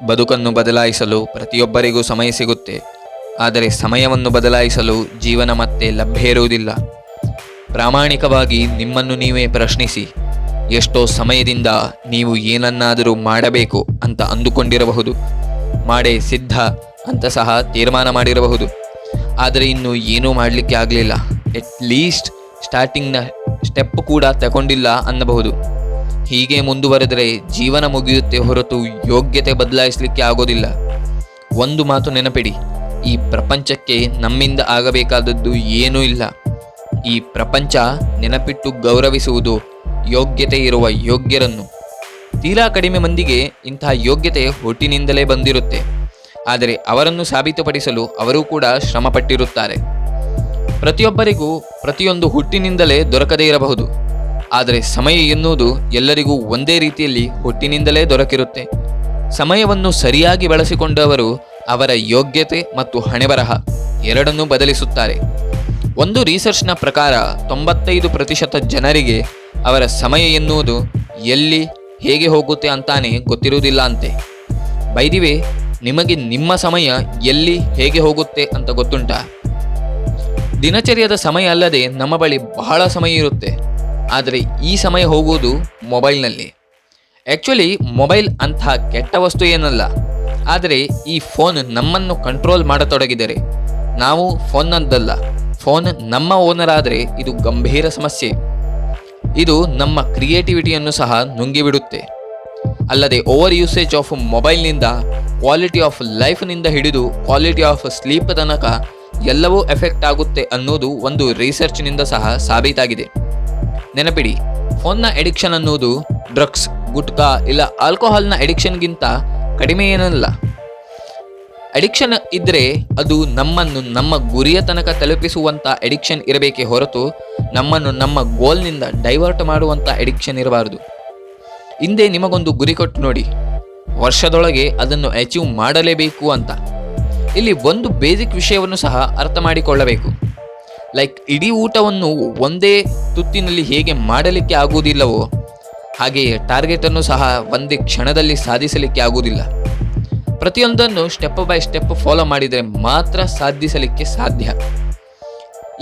ಬದುಕನ್ನು ಬದಲಾಯಿಸಲು ಪ್ರತಿಯೊಬ್ಬರಿಗೂ ಸಮಯ ಸಿಗುತ್ತೆ, ಆದರೆ ಸಮಯವನ್ನು ಬದಲಾಯಿಸಲು ಜೀವನ ಮತ್ತೆ ಲಭ್ಯ ಇರುವುದಿಲ್ಲ. ಪ್ರಾಮಾಣಿಕವಾಗಿ ನಿಮ್ಮನ್ನು ನೀವೇ ಪ್ರಶ್ನಿಸಿ. ಎಷ್ಟೋ ಸಮಯದಿಂದ ನೀವು ಏನನ್ನಾದರೂ ಮಾಡಬೇಕು ಅಂತ ಅಂದುಕೊಂಡಿರಬಹುದು, ಮಾಡೇ ಸಿದ್ಧ ಅಂತ ಸಹ ತೀರ್ಮಾನ ಮಾಡಿರಬಹುದು, ಆದರೆ ಇನ್ನೂ ಏನೂ ಮಾಡಲಿಕ್ಕೆ ಆಗಲಿಲ್ಲ. ಅಟ್ಲೀಸ್ಟ್ ಸ್ಟಾರ್ಟಿಂಗ್ನ ಸ್ಟೆಪ್ ಕೂಡ ತಗೊಂಡಿಲ್ಲ ಅನ್ನಬಹುದು. ಹೀಗೆ ಮುಂದುವರೆದರೆ ಜೀವನ ಮುಗಿಯುತ್ತೆ ಹೊರತು ಯೋಗ್ಯತೆ ಬದಲಾಯಿಸಲಿಕ್ಕೆ ಆಗೋದಿಲ್ಲ. ಒಂದು ಮಾತು ನೆನಪಿಡಿ, ಈ ಪ್ರಪಂಚಕ್ಕೆ ನಮ್ಮಿಂದ ಆಗಬೇಕಾದದ್ದು ಏನೂ ಇಲ್ಲ. ಈ ಪ್ರಪಂಚ ನೆನಪಿಟ್ಟು ಗೌರವಿಸುವುದು ಯೋಗ್ಯತೆ ಇರುವ ಯೋಗ್ಯರನ್ನು. ತೀರಾ ಕಡಿಮೆ ಮಂದಿಗೆ ಇಂತಹ ಯೋಗ್ಯತೆ ಹುಟ್ಟಿನಿಂದಲೇ ಬಂದಿರುತ್ತೆ, ಆದರೆ ಅವರನ್ನು ಸಾಬೀತುಪಡಿಸಲು ಅವರೂ ಕೂಡ ಶ್ರಮಪಟ್ಟಿರುತ್ತಾರೆ. ಪ್ರತಿಯೊಬ್ಬರಿಗೂ ಪ್ರತಿಯೊಂದು ಹುಟ್ಟಿನಿಂದಲೇ ದೊರಕದೇ ಇರಬಹುದು, ಆದರೆ ಸಮಯ ಎನ್ನುವುದು ಎಲ್ಲರಿಗೂ ಒಂದೇ ರೀತಿಯಲ್ಲಿ ಹುಟ್ಟಿನಿಂದಲೇ ದೊರಕಿರುತ್ತೆ. ಸಮಯವನ್ನು ಸರಿಯಾಗಿ ಬಳಸಿಕೊಂಡವರು ಅವರ ಯೋಗ್ಯತೆ ಮತ್ತು ಹಣೆಬರಹ ಎರಡನ್ನೂ ಬದಲಿಸುತ್ತಾರೆ. ಒಂದು ರಿಸರ್ಚ್ನ ಪ್ರಕಾರ 95% ಜನರಿಗೆ ಅವರ ಸಮಯ ಎನ್ನುವುದು ಎಲ್ಲಿ ಹೇಗೆ ಹೋಗುತ್ತೆ ಅಂತಾನೆ ಗೊತ್ತಿರುವುದಿಲ್ಲ ಅಂತೆ. ಬೈದಿವೆ, ನಿಮಗೆ ನಿಮ್ಮ ಸಮಯ ಎಲ್ಲಿ ಹೇಗೆ ಹೋಗುತ್ತೆ ಅಂತ ಗೊತ್ತುಂಟಾ? ದಿನಚರ್ಯದ ಸಮಯ ಅಲ್ಲದೆ ನಮ್ಮ ಬಳಿ ಬಹಳ ಸಮಯ ಇರುತ್ತೆ, ಆದರೆ ಈ ಸಮಯ ಹೋಗುವುದು ಮೊಬೈಲ್ನಲ್ಲಿ. ಆ್ಯಕ್ಚುಲಿ ಮೊಬೈಲ್ ಅಂಥ ಕೆಟ್ಟ ವಸ್ತು ಏನಲ್ಲ, ಆದರೆ ಈ ಫೋನ್ ನಮ್ಮನ್ನು ಕಂಟ್ರೋಲ್ ಮಾಡತೊಡಗಿದರೆ ನಾವು ಫೋನ್ನದ್ದಲ್ಲ, ಫೋನ್ ನಮ್ಮ ಓನರ್ ಆದರೆ ಇದು ಗಂಭೀರ ಸಮಸ್ಯೆ. ಇದು ನಮ್ಮ ಕ್ರಿಯೇಟಿವಿಟಿಯನ್ನು ಸಹ ನುಂಗಿಬಿಡುತ್ತೆ. ಅಲ್ಲದೆ ಓವರ್ ಯೂಸೇಜ್ ಆಫ್ ಮೊಬೈಲ್ನಿಂದ ಕ್ವಾಲಿಟಿ ಆಫ್ ಲೈಫ್ನಿಂದ ಹಿಡಿದು ಕ್ವಾಲಿಟಿ ಆಫ್ ಸ್ಲೀಪ್ ತನಕ ಎಲ್ಲವೂ ಎಫೆಕ್ಟ್ ಆಗುತ್ತೆ ಅನ್ನೋದು ಒಂದು ರಿಸರ್ಚ್ನಿಂದ ಸಹ ಸಾಬೀತಾಗಿದೆ. ನೆನಪಿಡಿ, ಫೋನ್ನ ಎಡಿಕ್ಷನ್ ಅನ್ನೋದು ಡ್ರಗ್ಸ್, ಗುಟ್ಕಾ ಇಲ್ಲ ಆಲ್ಕೋಹಾಲ್ನ ಎಡಿಕ್ಷನ್ಗಿಂತ ಕಡಿಮೆ ಏನಲ್ಲ. ಅಡಿಕ್ಷನ್ ಇದ್ದರೆ ಅದು ನಮ್ಮನ್ನು ನಮ್ಮ ಗುರಿಯ ತನಕ ತಲುಪಿಸುವಂಥ ಎಡಿಕ್ಷನ್ ಇರಬೇಕೇ ಹೊರತು ನಮ್ಮನ್ನು ನಮ್ಮ ಗೋಲ್ನಿಂದ ಡೈವರ್ಟ್ ಮಾಡುವಂಥ ಎಡಿಕ್ಷನ್ ಇರಬಾರದು. ಹಿಂದೆ ನಿಮಗೊಂದು ಗುರಿ ಕೊಟ್ಟು ನೋಡಿ, ವರ್ಷದೊಳಗೆ ಅದನ್ನು ಅಚೀವ್ ಮಾಡಲೇಬೇಕು ಅಂತ. ಇಲ್ಲಿ ಒಂದು ಬೇಸಿಕ್ ವಿಷಯವನ್ನು ಸಹ ಅರ್ಥ ಮಾಡಿಕೊಳ್ಳಬೇಕು. ಲೈಕ್ ಇಡೀ ಊಟವನ್ನು ಒಂದೇ ತುತ್ತಿನಲ್ಲಿ ಹೇಗೆ ಮಾಡಲಿಕ್ಕೆ ಆಗುವುದಿಲ್ಲವೋ ಹಾಗೆಯೇ ಟಾರ್ಗೆಟನ್ನು ಸಹ ಒಂದೇ ಕ್ಷಣದಲ್ಲಿ ಸಾಧಿಸಲಿಕ್ಕೆ ಆಗುವುದಿಲ್ಲ. ಪ್ರತಿಯೊಂದನ್ನು ಸ್ಟೆಪ್ ಬೈ ಸ್ಟೆಪ್ ಫಾಲೋ ಮಾಡಿದರೆ ಮಾತ್ರ ಸಾಧಿಸಲಿಕ್ಕೆ ಸಾಧ್ಯ.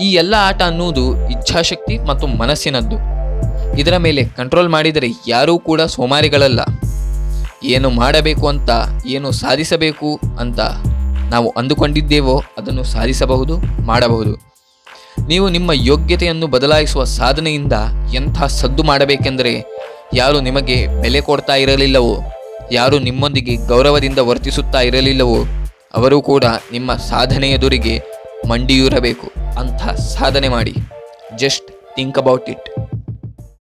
ಈ ಎಲ್ಲ ಆಟ ಅನ್ನುವುದು ಇಚ್ಛಾಶಕ್ತಿ ಮತ್ತು ಮನಸ್ಸಿನದ್ದು. ಇದರ ಮೇಲೆ ಕಂಟ್ರೋಲ್ ಮಾಡಿದರೆ ಯಾರೂ ಕೂಡ ಸೋಮಾರಿಗಳಲ್ಲ. ಏನು ಮಾಡಬೇಕು ಅಂತ, ಏನು ಸಾಧಿಸಬೇಕು ಅಂತ ನಾವು ಅಂದುಕೊಂಡಿದ್ದೇವೋ ಅದನ್ನು ಸಾಧಿಸಬಹುದು, ಮಾಡಬಹುದು. ನೀವು ನಿಮ್ಮ ಯೋಗ್ಯತೆಯನ್ನು ಬದಲಾಯಿಸುವ ಸಾಧನೆಯಿಂದ ಎಂಥ ಸದ್ದು ಮಾಡಬೇಕೆಂದರೆ, ಯಾರು ನಿಮಗೆ ಬೆಲೆ ಕೊಡ್ತಾ ಇರಲಿಲ್ಲವೋ, ಯಾರು ನಿಮ್ಮೊಂದಿಗೆ ಗೌರವದಿಂದ ವರ್ತಿಸುತ್ತಾ ಇರಲಿಲ್ಲವೋ ಅವರು ಕೂಡ ನಿಮ್ಮ ಸಾಧನೆಯ ಎದುರಿಗೆ ಮಂಡಿಯೂರಬೇಕು. ಅಂಥ ಸಾಧನೆ ಮಾಡಿ. Just think about it.